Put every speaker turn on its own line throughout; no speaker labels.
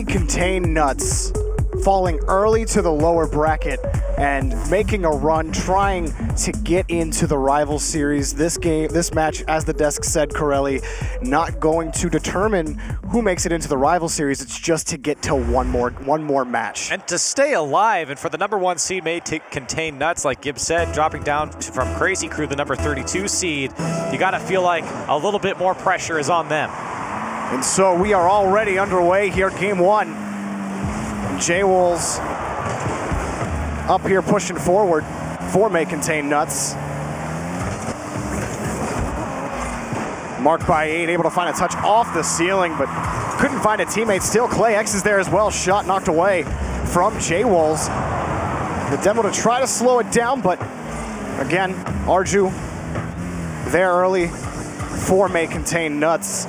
May Contain Nuts falling early to the lower bracket and making a run, trying to get into the rival series. This match, as the desk said, Corelli, not going to determine who makes it into the rival series. It's just to get to one more match.
And to stay alive, and for the #1 seed May Contain Nuts, like Gibbs said, dropping down from Crazy Crew, the #32 seed, you gotta feel like a little bit more pressure is on them.
And so we are already underway here, game one. J-Wolves up here pushing forward for May Contain Nuts. Marked by 8, able to find a touch off the ceiling, but couldn't find a teammate. Still, Clay X is there as well. Shot knocked away from J-Wolves. The demo to try to slow it down, but again, Arju there early for May Contain Nuts.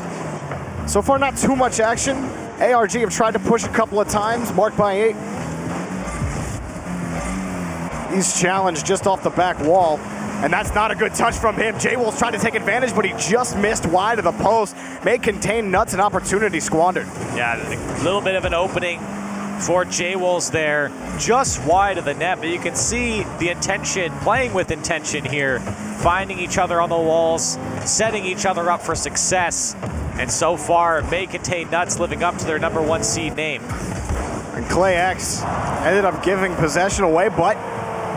So far, not too much action. ARG have tried to push a couple of times, marked by 8. He's challenged just off the back wall, and that's not a good touch from him. J-Wolves tried to take advantage, but he just missed wide of the post. May Contain Nuts, an opportunity squandered.
Yeah, a little bit of an opening for J-Wolves there, just wide of the net, but you can see the intention, playing with intention here, finding each other on the walls, setting each other up for success. And so far, May Contain Nuts living up to their #1 seed name.
And Clay X ended up giving possession away, but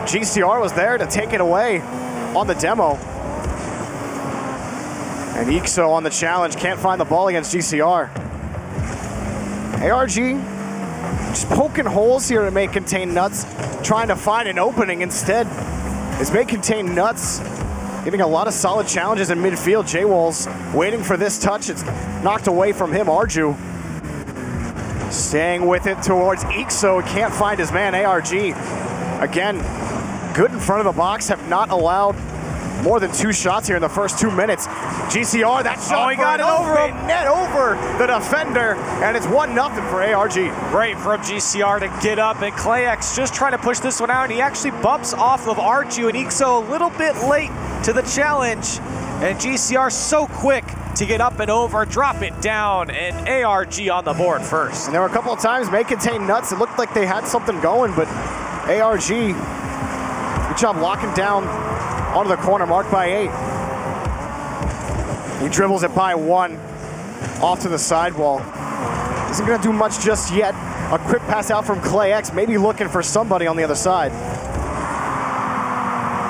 GCR was there to take it away on the demo. And Ixo on the challenge, can't find the ball against GCR. ARG just poking holes here at May Contain Nuts, trying to find an opening instead. Is May Contain Nuts getting a lot of solid challenges in midfield. J-Wolves waiting for this touch. It's knocked away from him. Arju staying with it towards Ixo. Can't find his man. ARG, again, good in front of the box. Have not allowed more than 2 shots here in the first 2 minutes. GCR, that shot,
he got it over him.
Net over the defender, and it's 1-0 for ARG.
Great from GCR to get up, and Clay X just trying to push this one out, and he actually bumps off of Arju, and Ixo a little bit late to the challenge, and GCR so quick to get up and over, drop it down, and ARG on the board first.
And there were a couple of times May Contain Nuts, it looked like they had something going, but ARG, good job locking down onto the corner, marked by 8. He dribbles it by 1 off to the sidewall. Isn't gonna do much just yet. A quick pass out from Clay X, maybe looking for somebody on the other side.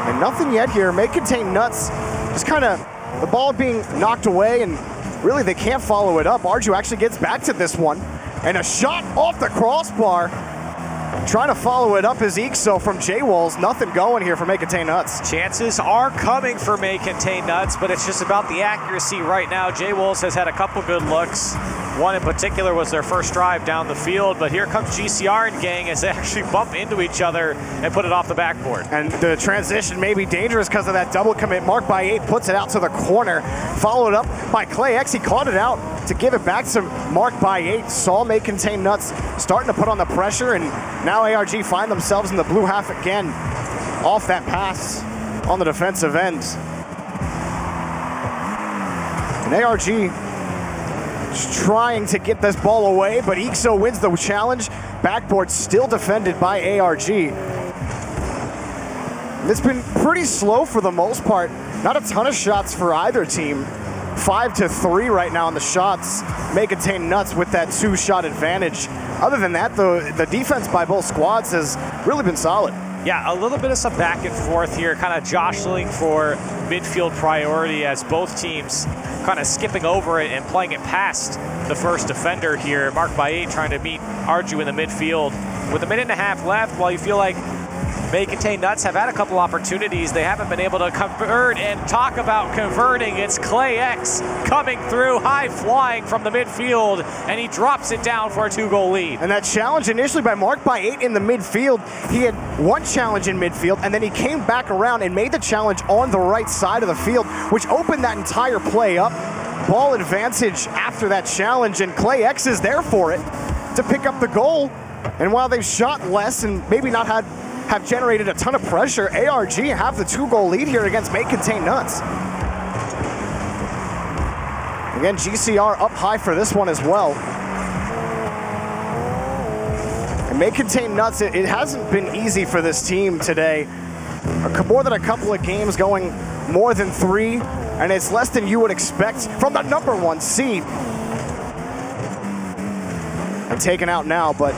And nothing yet here. May Contain Nuts, just kind of the ball being knocked away, and really they can't follow it up. Arju actually gets back to this one, and a shot off the crossbar. Trying to follow it up is Ixo from J-Wolves. Nothing going here for May Contain Nuts.
Chances are coming for May Contain Nuts, but it's just about the accuracy right now. J-Wolves has had a couple good looks. One in particular was their first drive down the field, but here comes GCR and gang as they actually bump into each other and put it off the backboard.
And the transition may be dangerous because of that double commit. Marked by 8, puts it out to the corner. Followed up by Clay X. He caught it out to give it back to Marked by 8. Saw May Contain Nuts starting to put on the pressure, and now ARG find themselves in the blue half again off that pass on the defensive end. And ARG just trying to get this ball away, but Ixo wins the challenge. Backboard still defended by ARG. It's been pretty slow for the most part. Not a ton of shots for either team. 5-3 right now on the shots. May Contain Nuts with that 2-shot advantage. Other than that, the defense by both squads has really been solid.
Yeah, a little bit of some back and forth here, kind of jostling for midfield priority as both teams kind of skipping over it and playing it past the first defender here. Marked by 8 trying to meet Arju in the midfield. With a minute and a half left, while you feel like May Contain Nuts have had a couple opportunities, they haven't been able to convert, and talk about converting. It's Clay X coming through, high flying from the midfield, and he drops it down for a 2-goal lead.
And that challenge initially by Marked by 8 in the midfield, he had one challenge in midfield, and then he came back around and made the challenge on the right side of the field, which opened that entire play up. Ball advantage after that challenge, and Clay X is there for it to pick up the goal. And while they've shot less and maybe not have generated a ton of pressure, ARG have the 2-goal lead here against May Contain Nuts. Again, GCR up high for this one as well. And may contain nuts. It hasn't been easy for this team today. More than a couple of games going more than 3, and it's less than you would expect from the #1 seed. And taken out now, but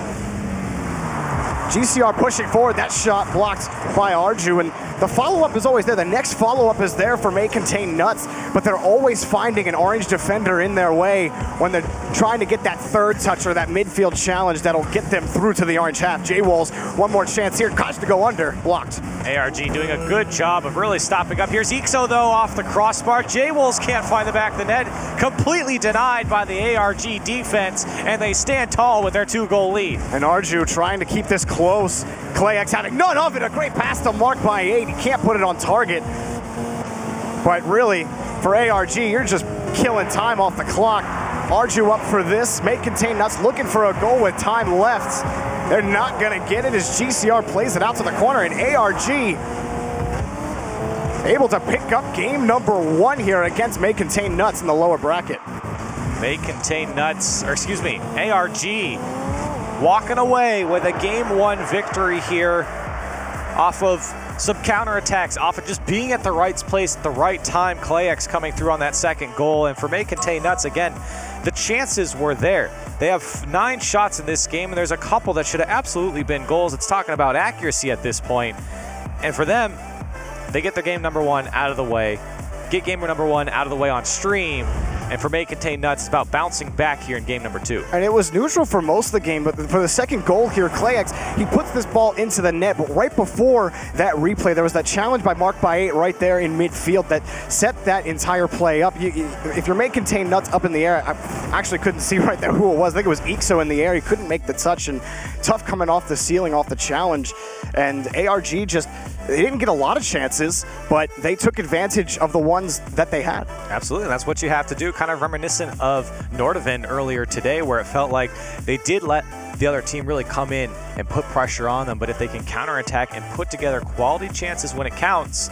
GCR pushing forward. That shot blocked by Arju, and the follow-up is always there. The next follow-up is there for May Contain Nuts, but they're always finding an orange defender in their way when they're trying to get that third touch or that midfield challenge that'll get them through to the orange half. J-Wolves, one more chance here. Caught to go under, blocked.
ARG doing a good job of really stopping up. Here's Ixo, though, off the crossbar. J-Wolves can't find the back of the net. Completely denied by the ARG defense, and they stand tall with their 2-goal lead.
And Arju trying to keep this close. ClayX having none of it. A great pass to Mark by 8. He can't put it on target. But really, for ARG, you're just killing time off the clock. Arju up for this. May Contain Nuts looking for a goal with time left. They're not going to get it as GCR plays it out to the corner, and ARG able to pick up game #1 here against May Contain Nuts in the lower bracket.
May Contain Nuts, or excuse me, ARG walking away with a game 1 victory here off of some counterattacks, off of just being at the right place at the right time. ClayX coming through on that second goal, and for May Contain Nuts, again, the chances were there. They have 9 shots in this game, and there's a couple that should have absolutely been goals. It's talking about accuracy at this point. And for them, they get their game #1 out of the way, get game #1 out of the way on stream. And for May Contain Nuts, it's about bouncing back here in game #2.
And it was neutral for most of the game, but for the second goal here, ClayX, he puts this ball into the net, but right before that replay, there was that challenge by Mark by 8 right there in midfield that set that entire play up. If you're May Contain Nuts up in the air, I actually couldn't see right there who it was. I think it was Ixo in the air. He couldn't make the touch, and tough coming off the ceiling, off the challenge. And ARG just, they didn't get a lot of chances, but they took advantage of the ones that they had.
Absolutely, that's what you have to do. Kind of reminiscent of Nordavin earlier today, where it felt like they did let the other team really come in and put pressure on them, but if they can counterattack and put together quality chances when it counts,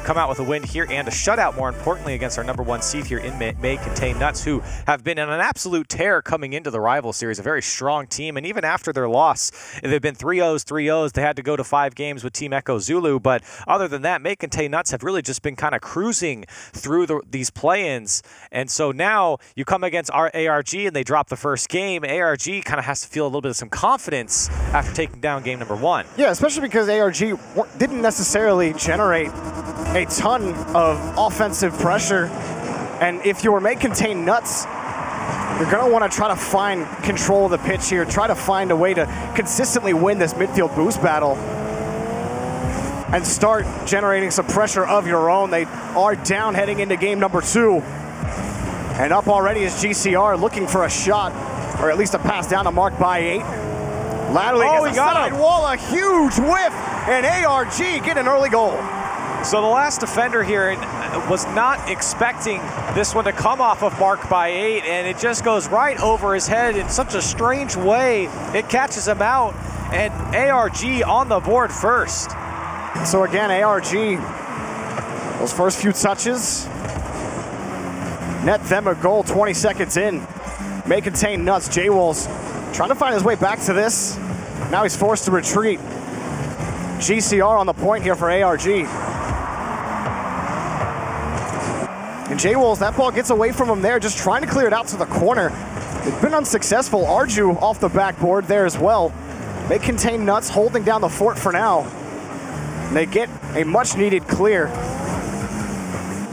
come out with a win here and a shutout, more importantly, against our #1 seed here in May Contain Nuts, who have been in an absolute tear coming into the rival series, a very strong team. And even after their loss, they've been 3-0s. They had to go to 5 games with Team Echo Zulu. But other than that, May Contain Nuts have really just been kind of cruising through these play-ins. And so now you come against our ARG and they drop the first game. ARG kind of has to feel a little bit of some confidence after taking down game #1.
Yeah, especially because ARG didn't necessarily generate a ton of offensive pressure, and if you're May Contain Nuts, you're going to want to try to find control of the pitch here, try to find a way to consistently win this midfield boost battle and start generating some pressure of your own. They are down heading into game #2, and up already is GCR looking for a shot, or at least a pass down to Mark by 8. Laterally against the side wall, a huge whiff, and ARG get an early goal.
So the last defender here was not expecting this one to come off of Mark by 8, and it just goes right over his head in such a strange way. It catches him out, and ARG on the board first.
So again, ARG, those first few touches, net them a goal 20 seconds in. May Contain Nuts, J-Wolves trying to find his way back to this. Now he's forced to retreat. GCR on the point here for ARG. And J-Wolves, that ball gets away from him there, just trying to clear it out to the corner. It's been unsuccessful. Arju off the backboard there as well. May Contain Nuts holding down the fort for now. And they get a much-needed clear.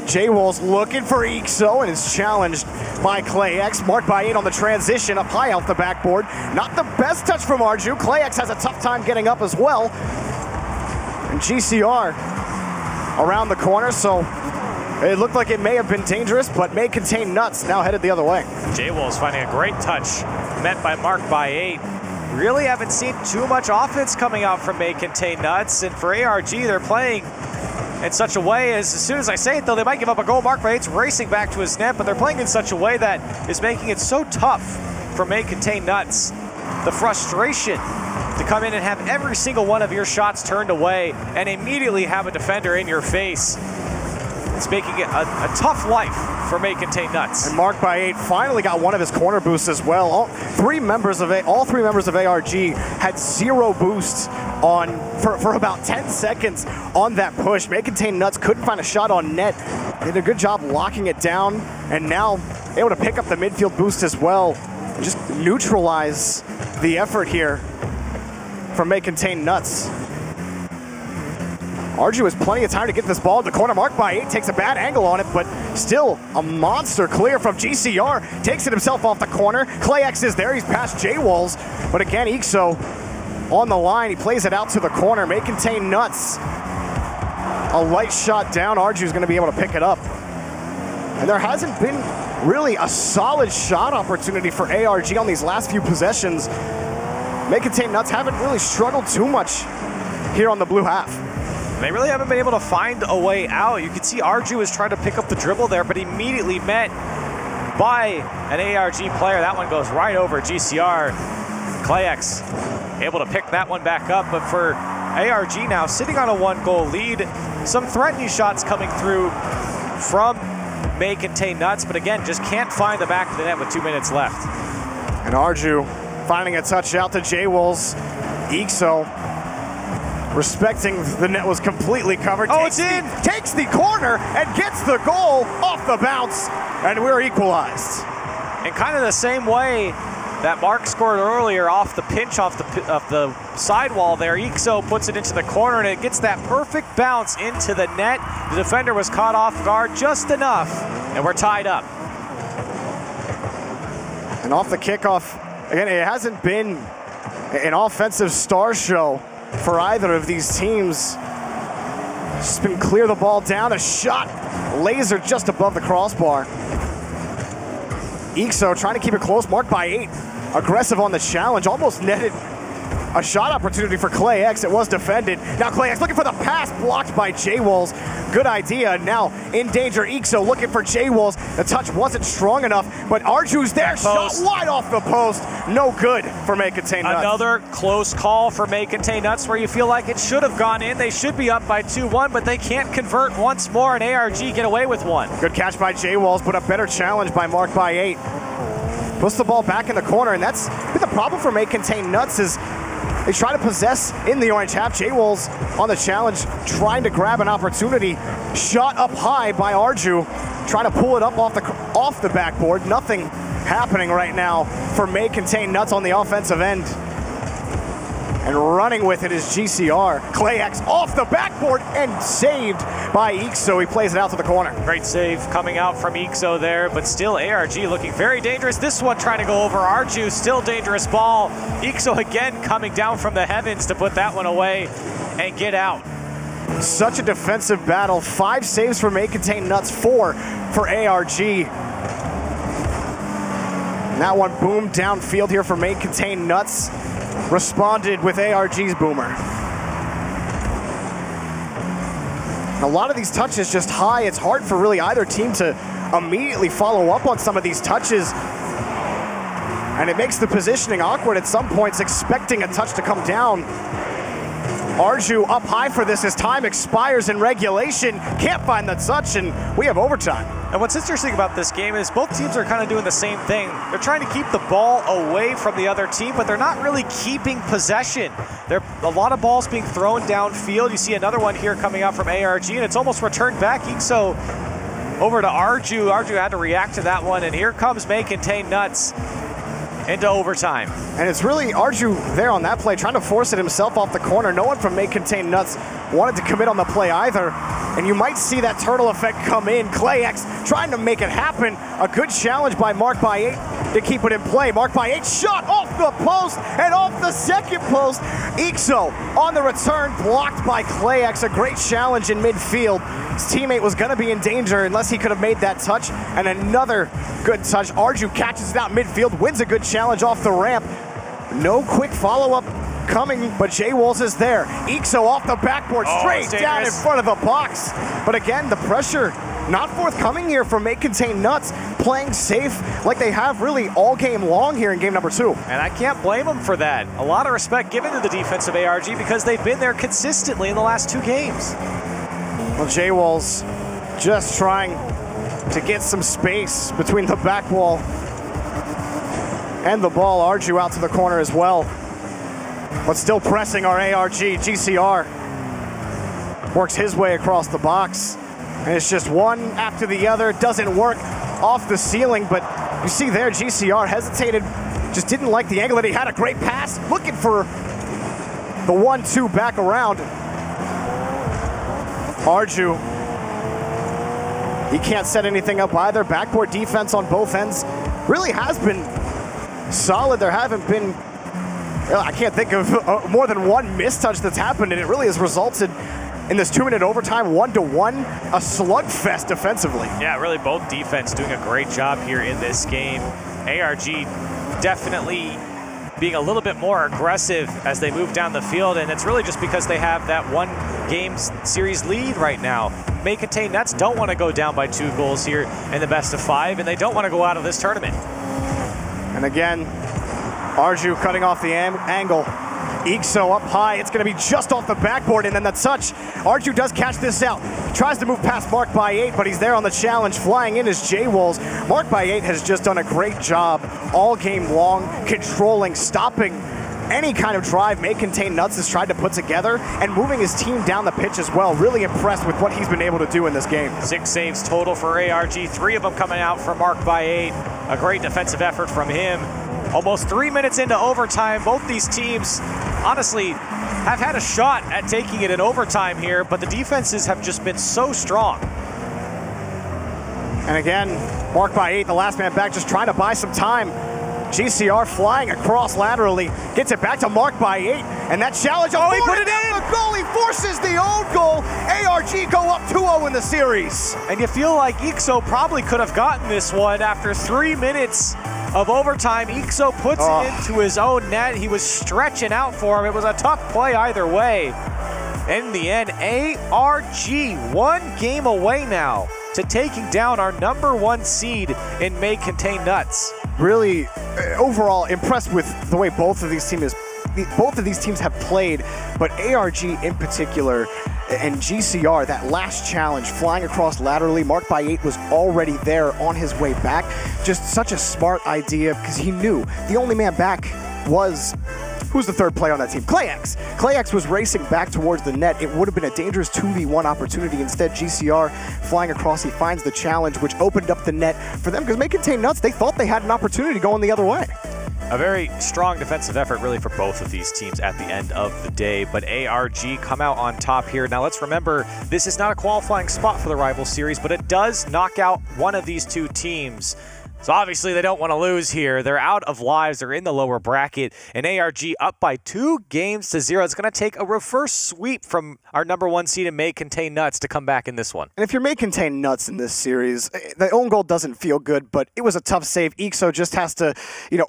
J-Wolves looking for Ixo, and is challenged by ClayX. Mark by 8 on the transition, up high off the backboard. Not the best touch from Arju. ClayX has a tough time getting up as well. And GCR around the corner, so it looked like it may have been dangerous, but May Contain Nuts now headed the other way.
J-Wolves finding a great touch, met by Mark by 8. Really haven't seen too much offense coming out from May Contain Nuts, and for ARG, they're playing in such a way as soon as I say it, though, they might give up a goal. Mark by 8's racing back to his net, but they're playing in such a way that is making it so tough for May Contain Nuts. The frustration to come in and have every single one of your shots turned away and immediately have a defender in your face. It's making it a tough life for May Contain Nuts.
And Mark by 8 finally got one of his corner boosts as well. All three members of ARG had 0 boosts for about 10 seconds on that push. May Contain Nuts couldn't find a shot on net. They did a good job locking it down, and now able to pick up the midfield boost as well and just neutralize the effort here from May Contain Nuts. RG has plenty of time to get this ball in the corner. Mark by 8 takes a bad angle on it, but still a monster clear from GCR. Takes it himself off the corner. ClayX is there. He's past J-Walls. But again, Ixo on the line. He plays it out to the corner. May Contain Nuts. A light shot down. RG is going to be able to pick it up. And there hasn't been really a solid shot opportunity for ARG on these last few possessions. May Contain Nuts haven't really struggled too much here on the blue half.
They really haven't been able to find a way out. You can see RG was trying to pick up the dribble there, but immediately met by an ARG player. That one goes right over GCR. ClayX able to pick that one back up, but for ARG now sitting on a 1-goal lead. Some threatening shots coming through from May Contain Nuts, but again, just can't find the back of the net with 2 minutes left.
And Arju finding a touch out to J-Wolves. Ixo respecting the net was completely covered.
Oh, it's in!
Takes the corner and gets the goal off the bounce, and we're equalized.
In kind of the same way that Mark scored earlier off the pinch off the sidewall there, Ixo puts it into the corner and it gets that perfect bounce into the net. The defender was caught off guard just enough, and we're tied up.
And off the kickoff, again, it hasn't been an offensive star show for either of these teams. Just been clear the ball down, a shot, laser just above the crossbar. Ixo trying to keep it close, marked by 8. Aggressive on the challenge, almost netted a shot opportunity for ClayX. It was defended. Now ClayX looking for the pass, blocked by J-Wolves. Good idea. Now in danger, Ixo looking for J-Wolves. The touch wasn't strong enough, but Arju's there. Shot wide off the post. No good for May Contain Nuts.
Another close call for May Contain Nuts where you feel like it should have gone in. They should be up by 2-1, but they can't convert once more, and ARG get away with one.
Good catch by J-Walls, but a better challenge by Mark by 8. Puts the ball back in the corner, and that's been the problem for May Contain Nuts is they try to possess in the orange half. J-Wolves on the challenge, trying to grab an opportunity. Shot up high by Arju, trying to pull it up off the backboard. Nothing happening right now for May Contain Nuts on the offensive end. And running with it is GCR. ClayX off the backboard and saved by Ixo. He plays it out to the corner.
Great save coming out from Ixo there, but still ARG looking very dangerous. This one trying to go over Arju, still dangerous ball. Ixo again coming down from the heavens to put that one away and get out.
Such a defensive battle. 5 saves for May Contain Nuts, 4 for ARG. And that one boomed downfield here for May Contain Nuts. Responded with ARG's boomer. A lot of these touches just high. It's hard for really either team to immediately follow up on some of these touches. And it makes the positioning awkward at some points, expecting a touch to come down. Arju up high for this as time expires in regulation. Can't find the touch, and we have overtime.
And what's interesting about this game is both teams are kind of doing the same thing. They're trying to keep the ball away from the other team, but they're not really keeping possession. There are a lot of balls being thrown downfield. You see another one here coming out from ARG, and it's almost returned back. Ixo over to Arju. Arju had to react to that one, and here comes May Contain Nuts into overtime.
And it's really Arju there on that play, trying to force it himself off the corner. No one from May Contain Nuts wanted to commit on the play either. And you might see that turtle effect come in. ClayX trying to make it happen. A good challenge by Mark by 8 to keep it in play. Mark by 8 shot off the post and off the second post. Ixo on the return, blocked by ClayX. A great challenge in midfield. His teammate was going to be in danger unless he could have made that touch. And another good touch. Arju catches it out midfield, wins a good challenge off the ramp. No quick follow-up coming, but J-Wolves is there. Ixo off the backboard, straight down in front of the box. But again, the pressure not forthcoming here from May Contain Nuts, playing safe like they have really all game long here in game number 2.
And I can't blame them for that. A lot of respect given to the defense of ARG because they've been there consistently in the last 2 games.
Well, J-Wolves Just trying to get some space between the back wall and the ball. Arju out to the corner as well. But still pressing our ARG. GCR works his way across the box. And it's just one after the other. Doesn't work off the ceiling, but you see there, GCR hesitated, just didn't like the angle that he had. A great pass, looking for the 1-2 back around. Arju, he can't set anything up either. Backboard defense on both ends really has been solid. There haven't been, I can't think of more than one mistouch that's happened, and it really has resulted in this 2-minute overtime, 1-1, a slugfest defensively.
Yeah, really both defense doing a great job here in this game. ARG definitely being a little bit more aggressive as they move down the field, and it's really just because they have that one game series lead right now. May Contain Nuts don't want to go down by 2 goals here in the best of 5, and they don't want to go out of this tournament.
And again, Arju cutting off the angle. Ixo up high, it's going to be just off the backboard, and then the touch. Arju does catch this out. He tries to move past Mark by 8, but he's there on the challenge. Flying in is J-Wolves. Mark by 8 has just done a great job all game long, controlling, stopping any kind of drive May Contain Nuts has tried to put together, and moving his team down the pitch as well. Really impressed with what he's been able to do in this game. 6
saves total for ARG, 3 of them coming out from Mark by 8. A great defensive effort from him. Almost 3 minutes into overtime, both these teams honestly have had a shot at taking it in overtime here, but the defenses have just been so strong.
And again, Mark by 8, the last man back, just trying to buy some time. GCR flying across laterally, gets it back to Mark by 8, and that challenge, oh, he put it in! The goal, he forces the own goal. ARG go up 2-0 in the series.
And you feel like Ixo probably could have gotten this one after 3 minutes of overtime. Ixo puts it into his own net. He was stretching out for him. It was a tough play either way. In the end, ARG 1 game away now to taking down our #1 seed in May Contain Nuts.
Really, overall, impressed with the way both of these teams have played, but ARG in particular and GCR, that last challenge, flying across laterally, Mark by 8 was already there on his way back. Just such a smart idea because he knew the only man back was, who's the third player on that team? ClayX. ClayX was racing back towards the net. It would have been a dangerous 2v1 opportunity. Instead, GCR flying across, he finds the challenge, which opened up the net for them because May Contain Nuts, they thought they had an opportunity going the other way.
A very strong defensive effort really for both of these teams at the end of the day, but ARG come out on top here. Now let's remember, this is not a qualifying spot for the rival series, but it does knock out one of these 2 teams. So obviously they don't want to lose here. They're out of lives. They're in the lower bracket. And ARG up by 2 games to 0. It's going to take a reverse sweep from our #1 seed in May Contain Nuts to come back in this one.
And if you're May Contain Nuts in this series, the own goal doesn't feel good, but it was a tough save. Ixo just has to,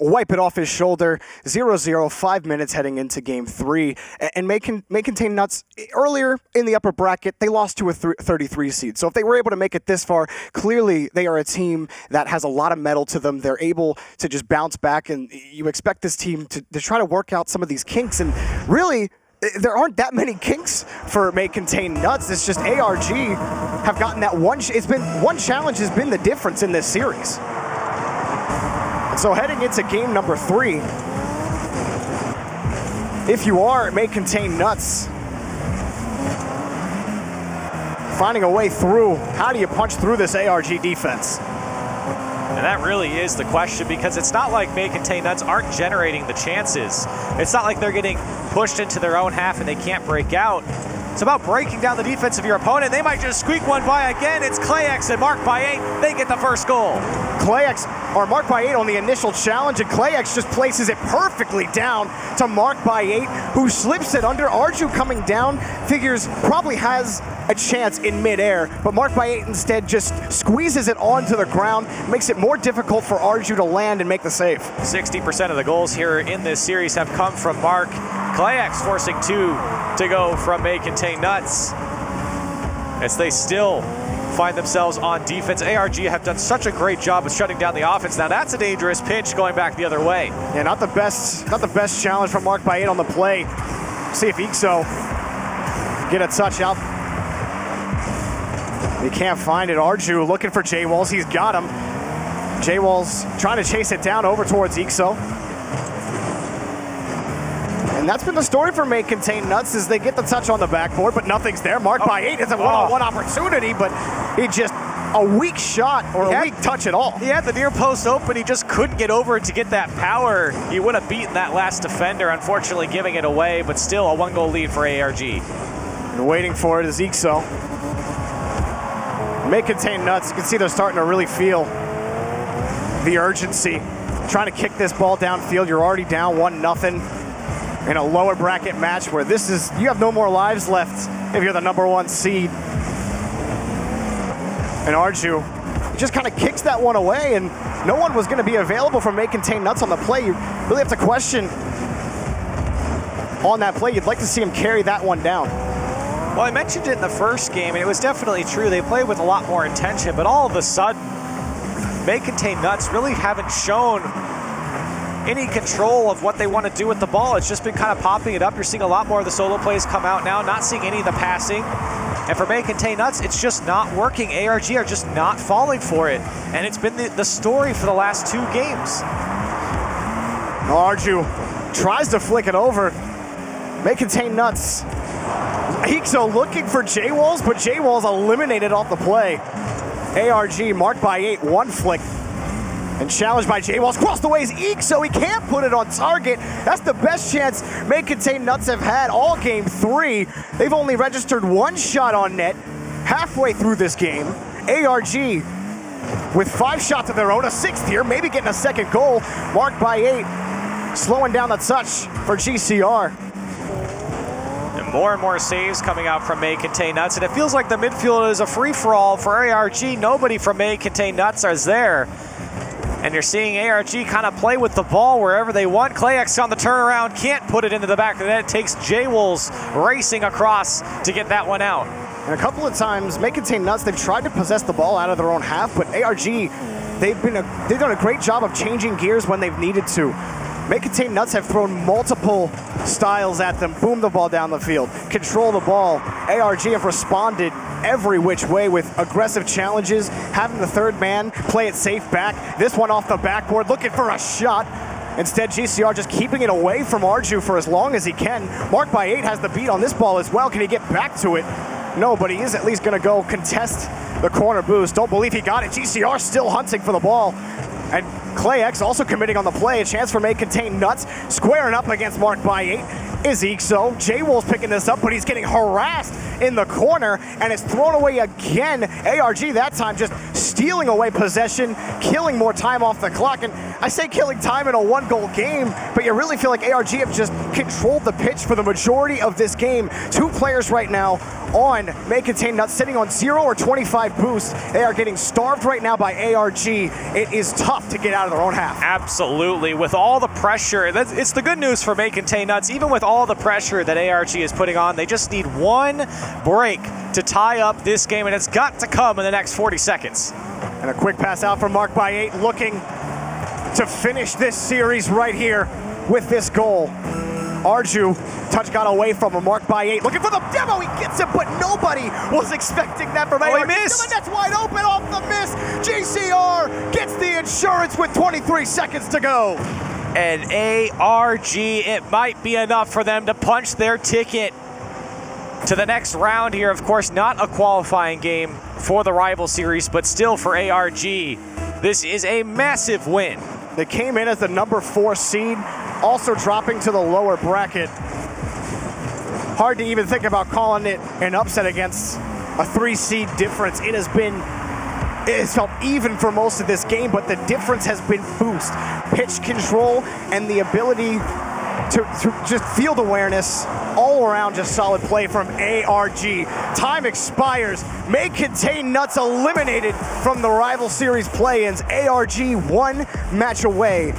wipe it off his shoulder. 0-0, 5 minutes heading into game 3. And May Contain Nuts, earlier in the upper bracket, they lost to a 33 seed. So if they were able to make it this far, clearly they are a team that has a lot of metal to them. They're able to just bounce back, and you expect this team to try to work out some of these kinks, and really there aren't that many kinks for May Contain Nuts. It's just ARG have gotten that one. It's been one challenge has been the difference in this series. And so heading into game number 3, if you are May Contain Nuts, finding a way through, how do you punch through this ARG defense?
And that really is the question, because it's not like May Contain Nuts aren't generating the chances. It's not like they're getting pushed into their own half and they can't break out. It's about breaking down the defense of your opponent. They might just squeak one by again. It's ClayX and Mark by 8. They get the first goal.
ClayX, or Mark by 8 on the initial challenge, and ClayX just places it perfectly down to Mark by 8, who slips it under. Arju coming down, figures probably has a chance in midair, but Mark by 8 instead just squeezes it onto the ground, makes it more difficult for Arju to land and make the save.
60% of the goals here in this series have come from Mark. ClayX forcing 2 to go from May Contain Nuts, as they still find themselves on defense. ARG have done such a great job of shutting down the offense. Now that's a dangerous pitch going back the other way.
Yeah, not the best challenge from Mark by 8 on the play. See if Ixo get a touch out. He can't find it. Arju looking for J-Walls. He's got him. J-Walls trying to chase it down over towards Ixo. And that's been the story for May Contain Nuts, is they get the touch on the backboard, but nothing's there. Marked by 8. It's a one-on-one opportunity, but he just a weak shot or a weak touch at all.
He had the near post open. He just couldn't get over it to get that power. He would have beaten that last defender, unfortunately giving it away, but still a 1-goal lead for ARG.
And waiting for it is Ixo. May Contain Nuts, you can see they're starting to really feel the urgency. Trying to kick this ball downfield. You're already down 1-0 in a lower bracket match where this is, you have no more lives left if you're the #1 seed. And Arju just kind of kicks that one away, and no one was going to be available for May Contain Nuts on the play. You really have to question on that play. You'd like to see him carry that one down.
Well, I mentioned it in the first game, and it was definitely true. They played with a lot more intention, but all of a sudden, May Contain Nuts really haven't shown any control of what they want to do with the ball. It's just been kind of popping it up. You're seeing a lot more of the solo plays come out now, not seeing any of the passing. And for May Contain Nuts, it's just not working. ARG are just not falling for it. And it's been the story for the last 2 games.
Arju tries to flick it over. May Contain Nuts. Ixo looking for J-Walls, but J-Walls eliminated off the play. ARG marked by 8, 1 flick. And challenged by J-Walls. Cross the ways, Ixo, he can't put it on target. That's the best chance May Contain Nuts have had all game 3. They've only registered 1 shot on net halfway through this game. ARG with 5 shots of their own, a 6th here, maybe getting a 2nd goal. Marked by 8, slowing down the touch for GCR.
And more saves coming out from May Contain Nuts, and it feels like the midfield is a free-for-all for ARG. Nobody from May Contain Nuts is there. And you're seeing ARG kind of play with the ball wherever they want. Clayx on the turnaround, can't put it into the back of the net. It takes J-Wolves racing across to get that one out.
And a couple of times, May Contain Nuts, they've tried to possess the ball out of their own half, but ARG, they've done a great job of changing gears when they've needed to. May Contain Nuts have thrown multiple styles at them, boom the ball down the field, control the ball. ARG have responded every which way with aggressive challenges, having the 3rd man play it safe back. This one off the backboard, looking for a shot. Instead, GCR just keeping it away from Arju for as long as he can. Marked by 8 has the beat on this ball as well. Can he get back to it? No, but he is at least going to go contest the corner boost. Don't believe he got it. GCR still hunting for the ball. And Clayx also committing on the play. A chance for May Contain Nuts. Squaring up against Marked by 8 is Ixo. J-Wolves picking this up, but he's getting harassed in the corner, and it's thrown away again. ARG that time just stealing away possession, killing more time off the clock. And I say killing time in a 1-goal game, but you really feel like ARG have just controlled the pitch for the majority of this game. 2 players right now on May Contain Nuts sitting on 0 or 25 boost. They are getting starved right now by ARG. It is tough to get out of their own half.
Absolutely. With all the pressure, it's the good news for May Contain Nuts. Even with all the pressure that ARG is putting on, they just need 1 break to tie up this game, and it's got to come in the next 40 seconds.
And a quick pass out from Marked by 8, looking to finish this series right here with this goal. Arju, touch got away from him. Marked by 8, looking for the demo. He gets it, but nobody was expecting that from ARG.
He missed.
The net's wide open off the miss. GCR gets the insurance with 23 seconds to go.
And ARG, it might be enough for them to punch their ticket to the next round here. Of course, not a qualifying game for the rival series, but still for ARG, this is a massive win.
They came in as the #4 seed, also dropping to the lower bracket. Hard to even think about calling it an upset against a 3-seed difference. It has felt even for most of this game, but the difference has been boost. Pitch control and the ability to just field awareness, all around just solid play from ARG. Time expires. May Contain Nuts eliminated from the rival series play-ins. ARG 1 match away